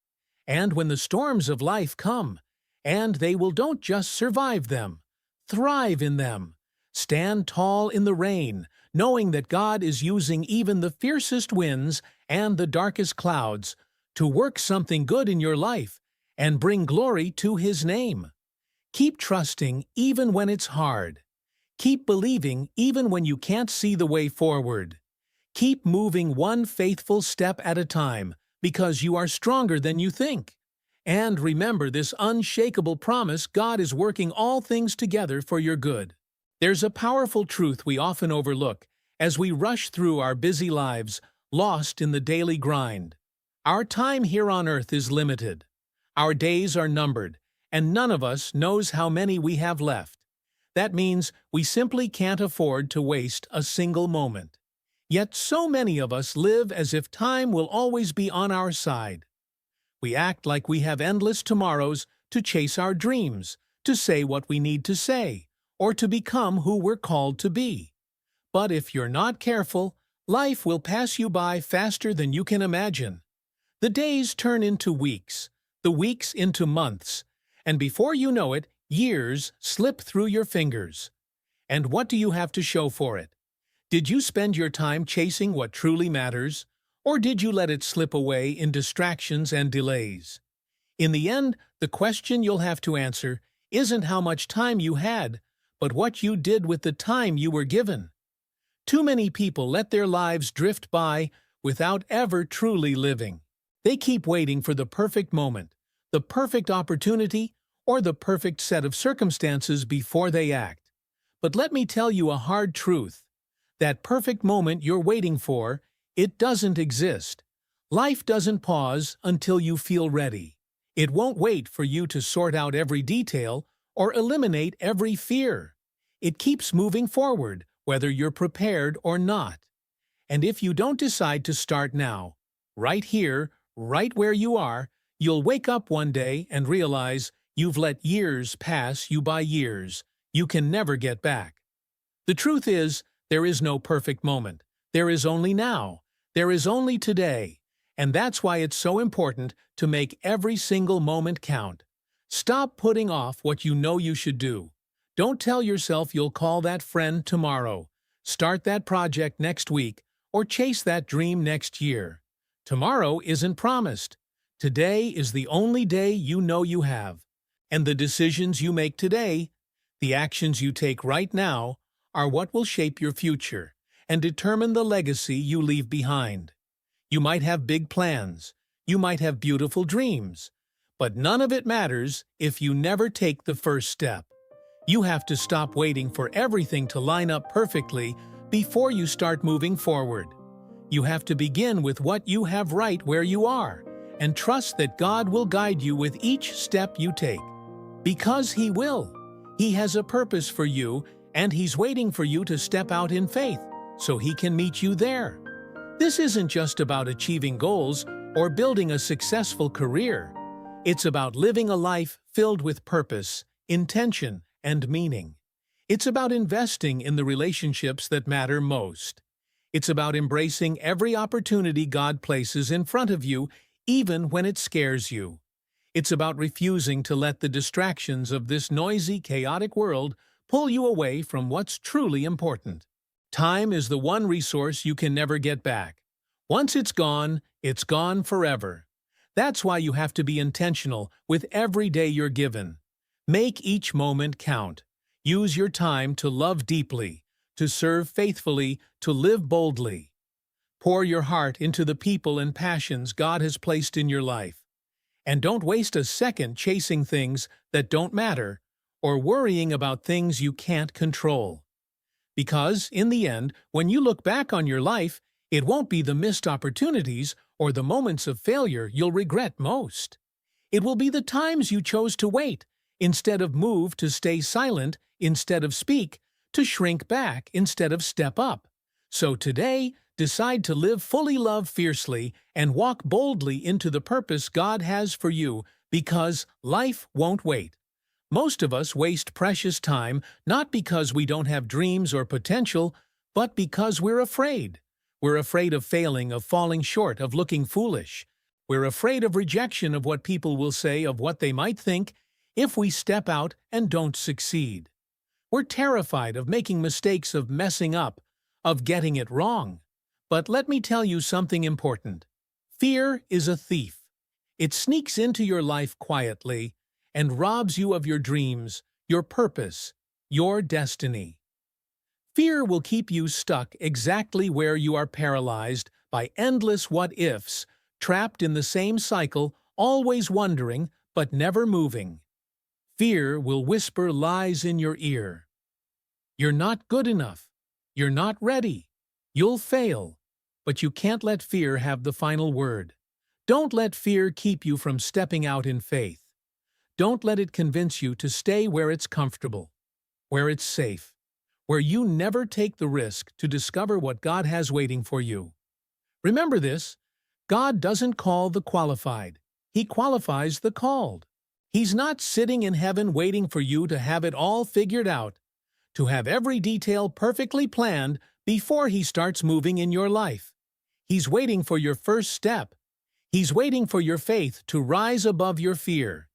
A: And when the storms of life come, and they will, don't just survive them, thrive in them. Stand tall in the rain, knowing that God is using even the fiercest winds and the darkest clouds to work something good in your life and bring glory to His name. Keep trusting even when it's hard. Keep believing even when you can't see the way forward. Keep moving one faithful step at a time, because you are stronger than you think. And remember this unshakable promise: God is working all things together for your good. There's a powerful truth we often overlook as we rush through our busy lives, lost in the daily grind. Our time here on earth is limited. Our days are numbered, and none of us knows how many we have left. That means we simply can't afford to waste a single moment. Yet so many of us live as if time will always be on our side. We act like we have endless tomorrows to chase our dreams, to say what we need to say, or to become who we're called to be. But if you're not careful, life will pass you by faster than you can imagine. The days turn into weeks, the weeks into months, and before you know it, years slip through your fingers. And what do you have to show for it? Did you spend your time chasing what truly matters, or did you let it slip away in distractions and delays? In the end, the question you'll have to answer isn't how much time you had, but what you did with the time you were given. Too many people let their lives drift by without ever truly living. They keep waiting for the perfect moment, the perfect opportunity, or the perfect set of circumstances before they act. But let me tell you a hard truth. That perfect moment you're waiting for, it doesn't exist. Life doesn't pause until you feel ready. It won't wait for you to sort out every detail or eliminate every fear. It keeps moving forward, whether you're prepared or not. And if you don't decide to start now, right here, right where you are, you'll wake up one day and realize you've let years pass you by, years you can never get back. The truth is, there is no perfect moment. There is only now. There is only today. And that's why it's so important to make every single moment count. Stop putting off what you know you should do. Don't tell yourself you'll call that friend tomorrow, start that project next week, or chase that dream next year. Tomorrow isn't promised. Today is the only day you know you have. And the decisions you make today, the actions you take right now, are what will shape your future and determine the legacy you leave behind. You might have big plans, you might have beautiful dreams, but none of it matters if you never take the first step. You have to stop waiting for everything to line up perfectly before you start moving forward. You have to begin with what you have right where you are, and trust that God will guide you with each step you take. Because He will. He has a purpose for you, and He's waiting for you to step out in faith so He can meet you there. This isn't just about achieving goals or building a successful career. It's about living a life filled with purpose, intention, and meaning. It's about investing in the relationships that matter most. It's about embracing every opportunity God places in front of you, even when it scares you. It's about refusing to let the distractions of this noisy, chaotic world pull you away from what's truly important. Time is the one resource you can never get back. Once it's gone forever. That's why you have to be intentional with every day you're given. Make each moment count. Use your time to love deeply, to serve faithfully, to live boldly. Pour your heart into the people and passions God has placed in your life. And don't waste a second chasing things that don't matter or worrying about things you can't control. Because, in the end, when you look back on your life, it won't be the missed opportunities or the moments of failure you'll regret most. It will be the times you chose to wait, instead of move, to stay silent instead of speak, to shrink back instead of step up. So today, decide to live fully, love fiercely, and walk boldly into the purpose God has for you, because life won't wait. Most of us waste precious time not because we don't have dreams or potential, but because we're afraid. We're afraid of failing, of falling short, of looking foolish. We're afraid of rejection, of what people will say, of what they might think if we step out and don't succeed. We're terrified of making mistakes, of messing up, of getting it wrong. But let me tell you something important. Fear is a thief. It sneaks into your life quietly and robs you of your dreams, your purpose, your destiny. Fear will keep you stuck exactly where you are, paralyzed by endless what-ifs, trapped in the same cycle, always wondering but never moving. Fear will whisper lies in your ear. You're not good enough. You're not ready. You'll fail. But you can't let fear have the final word. Don't let fear keep you from stepping out in faith. Don't let it convince you to stay where it's comfortable, where it's safe, where you never take the risk to discover what God has waiting for you. Remember this: God doesn't call the qualified. He qualifies the called. He's not sitting in heaven waiting for you to have it all figured out, to have every detail perfectly planned before He starts moving in your life. He's waiting for your first step. He's waiting for your faith to rise above your fear.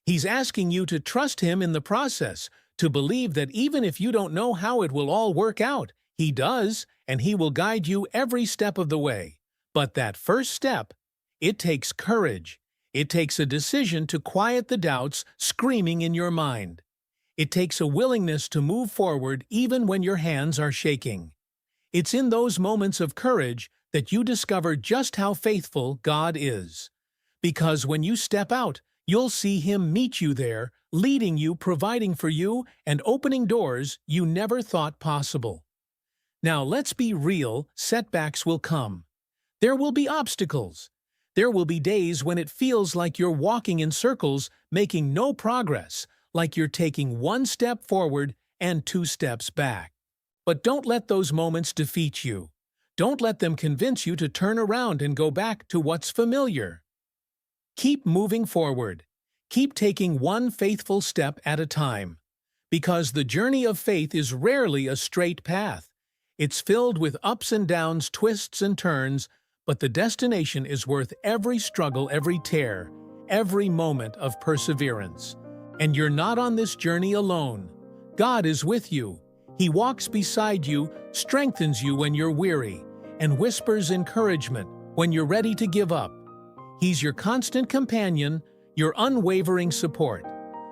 A: He's asking you to trust Him in the process, to believe that even if you don't know how it will all work out, He does, and He will guide you every step of the way. But that first step, it takes courage. It takes a decision to quiet the doubts screaming in your mind. It takes a willingness to move forward even when your hands are shaking. It's in those moments of courage that you discover just how faithful God is. Because when you step out, you'll see Him meet you there, leading you, providing for you, and opening doors you never thought possible. Now let's be real, setbacks will come. There will be obstacles. There will be days when it feels like you're walking in circles, making no progress, like you're taking one step forward and 2 steps back. But don't let those moments defeat you. Don't let them convince you to turn around and go back to what's familiar. Keep moving forward. Keep taking one faithful step at a time. Because the journey of faith is rarely a straight path. It's filled with ups and downs, twists and turns, but the destination is worth every struggle, every tear, every moment of perseverance. And you're not on this journey alone. God is with you. He walks beside you, strengthens you when you're weary, and whispers encouragement when you're ready to give up. He's your constant companion, your unwavering support.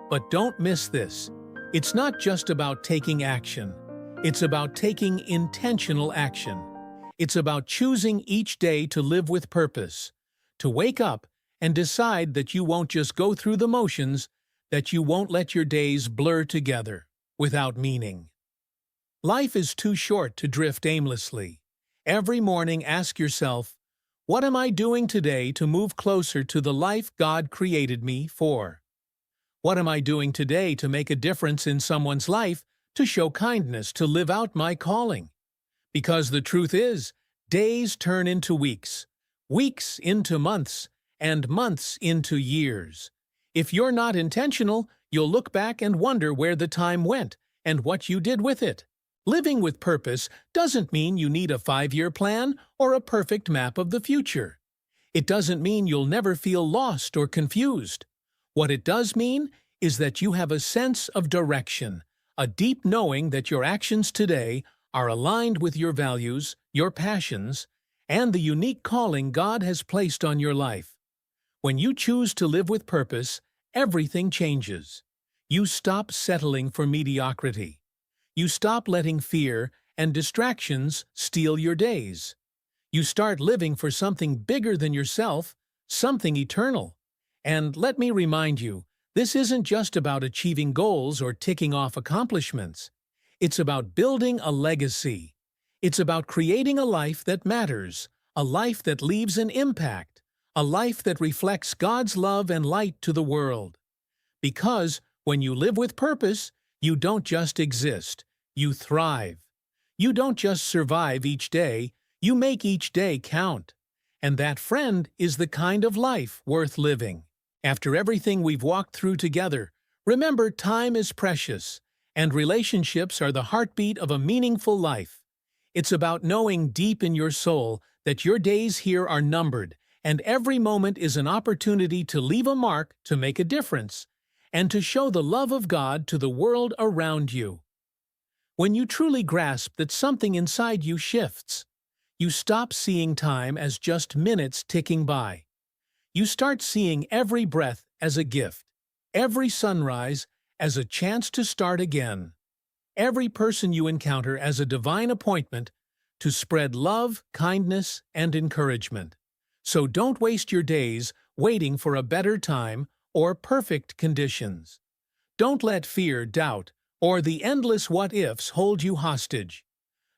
A: But don't miss this. It's not just about taking action. It's about taking intentional action. It's about choosing each day to live with purpose, to wake up and decide that you won't just go through the motions, that you won't let your days blur together without meaning. Life is too short to drift aimlessly. Every morning ask yourself, what am I doing today to move closer to the life God created me for? What am I doing today to make a difference in someone's life, to show kindness, to live out my calling? Because the truth is, days turn into weeks, weeks into months, and months into years. If you're not intentional, you'll look back and wonder where the time went and what you did with it. Living with purpose doesn't mean you need a 5-year plan or a perfect map of the future. It doesn't mean you'll never feel lost or confused. What it does mean is that you have a sense of direction, a deep knowing that your actions today are aligned with your values, your passions, and the unique calling God has placed on your life. When you choose to live with purpose, everything changes. You stop settling for mediocrity. You stop letting fear and distractions steal your days. You start living for something bigger than yourself, something eternal. And let me remind you, this isn't just about achieving goals or ticking off accomplishments. It's about building a legacy. It's about creating a life that matters, a life that leaves an impact, a life that reflects God's love and light to the world. Because when you live with purpose, you don't just exist, you thrive. You don't just survive each day, you make each day count. And that, friend, is the kind of life worth living. After everything we've walked through together, remember time is precious, and relationships are the heartbeat of a meaningful life. It's about knowing deep in your soul that your days here are numbered, and every moment is an opportunity to leave a mark, to make a difference, and to show the love of God to the world around you. When you truly grasp that something inside you shifts, you stop seeing time as just minutes ticking by. You start seeing every breath as a gift, every sunrise as a chance to start again, every person you encounter as a divine appointment to spread love, kindness, and encouragement. So don't waste your days waiting for a better time or perfect conditions. Don't let fear, doubt, or the endless what-ifs hold you hostage.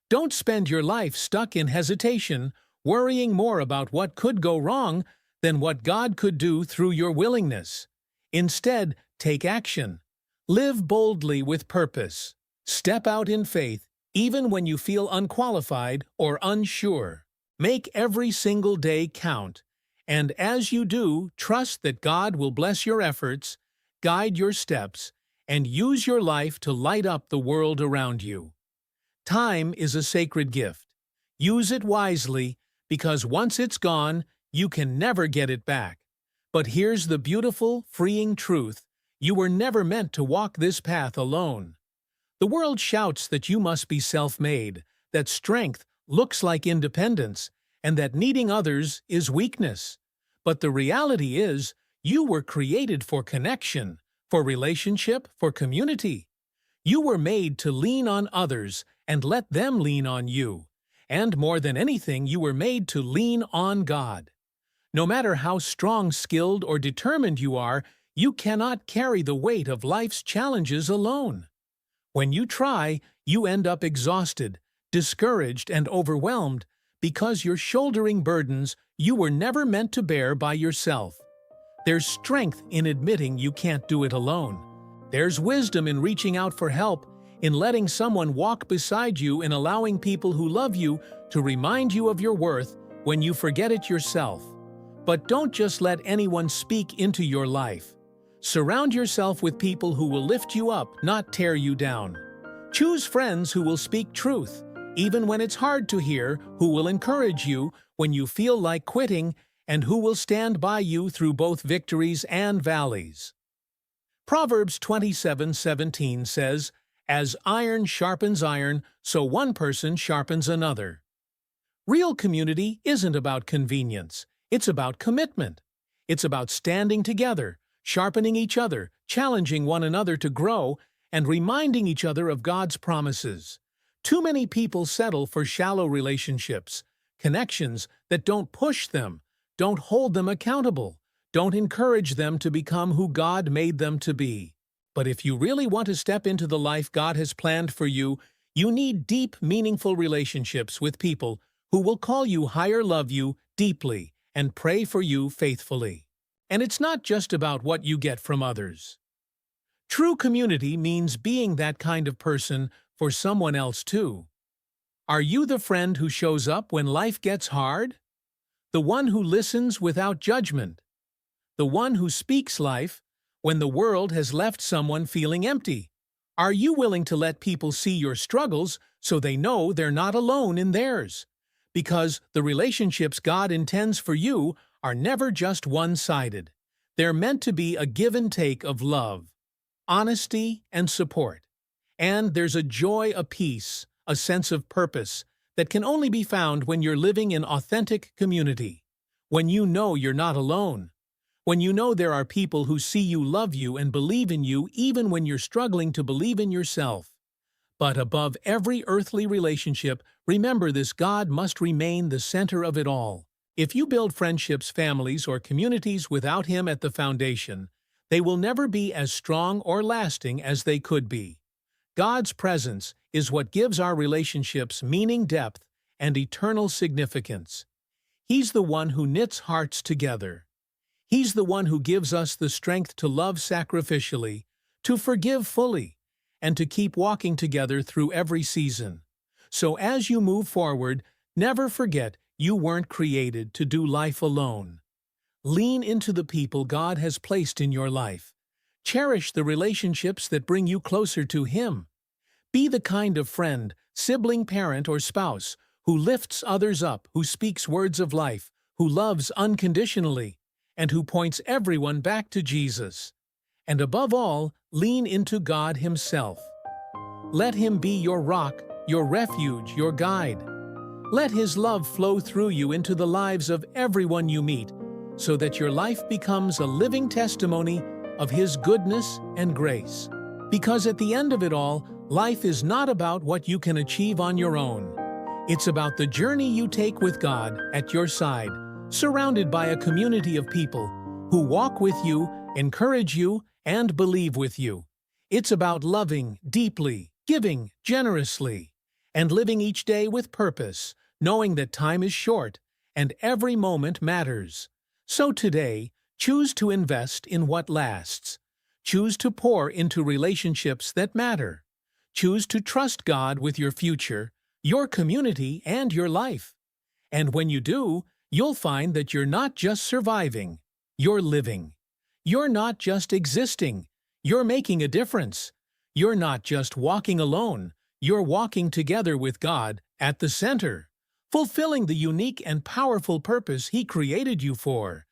A: Don't spend your life stuck in hesitation, worrying more about what could go wrong than what God could do through your willingness. Instead, take action. Live boldly with purpose. Step out in faith, even when you feel unqualified or unsure. Make every single day count, and as you do, trust that God will bless your efforts, guide your steps, and use your life to light up the world around you. Time is a sacred gift. Use it wisely, because once it's gone, you can never get it back. But here's the beautiful, freeing truth: you were never meant to walk this path alone. The world shouts that you must be self-made, that strength looks like independence, and that needing others is weakness. But the reality is, you were created for connection, for relationship, for community. You were made to lean on others and let them lean on you. And more than anything, you were made to lean on God. No matter how strong, skilled, or determined you are, you cannot carry the weight of life's challenges alone. When you try, you end up exhausted, discouraged, and overwhelmed because you're shouldering burdens you were never meant to bear by yourself. There's strength in admitting you can't do it alone. There's wisdom in reaching out for help, in letting someone walk beside you, in allowing people who love you to remind you of your worth when you forget it yourself. But don't just let anyone speak into your life. Surround yourself with people who will lift you up, not tear you down. Choose friends who will speak truth, even when it's hard to hear, who will encourage you when you feel like quitting, and who will stand by you through both victories and valleys. Proverbs 27:17 says, "As iron sharpens iron, so one person sharpens another." Real community isn't about convenience. It's about commitment. It's about standing together, sharpening each other, challenging one another to grow, and reminding each other of God's promises. Too many people settle for shallow relationships, connections that don't push them, don't hold them accountable, don't encourage them to become who God made them to be. But if you really want to step into the life God has planned for you, you need deep, meaningful relationships with people who will call you higher, love you deeply, and pray for you faithfully. And it's not just about what you get from others. True community means being that kind of person for someone else too. Are you the friend who shows up when life gets hard? The one who listens without judgment? The one who speaks life when the world has left someone feeling empty? Are you willing to let people see your struggles so they know they're not alone in theirs? Because the relationships God intends for you are never just one-sided. They're meant to be a give and take of love, honesty, and support. And there's a joy, a peace, a sense of purpose that can only be found when you're living in authentic community, when you know you're not alone, when you know there are people who see you, love you, and believe in you even when you're struggling to believe in yourself. But above every earthly relationship, remember this: God must remain the center of it all. If you build friendships, families, or communities without Him at the foundation, they will never be as strong or lasting as they could be. God's presence is what gives our relationships meaning, depth, and eternal significance. He's the one who knits hearts together. He's the one who gives us the strength to love sacrificially, to forgive fully, and to keep walking together through every season. So as you move forward, never forget you weren't created to do life alone. Lean into the people God has placed in your life. Cherish the relationships that bring you closer to Him. Be the kind of friend, sibling, parent, or spouse who lifts others up, who speaks words of life, who loves unconditionally, and who points everyone back to Jesus. And above all, lean into God Himself. Let Him be your rock, your refuge, your guide. Let His love flow through you into the lives of everyone you meet, so that your life becomes a living testimony of His goodness and grace. Because at the end of it all, life is not about what you can achieve on your own. It's about the journey you take with God at your side, surrounded by a community of people who walk with you, encourage you, and believe with you. It's about loving deeply, giving generously, and living each day with purpose, knowing that time is short and every moment matters. So today, choose to invest in what lasts. Choose to pour into relationships that matter. Choose to trust God with your future, your community, and your life. And when you do, you'll find that you're not just surviving, you're living. You're not just existing, you're making a difference. You're not just walking alone, you're walking together with God at the center, fulfilling the unique and powerful purpose He created you for.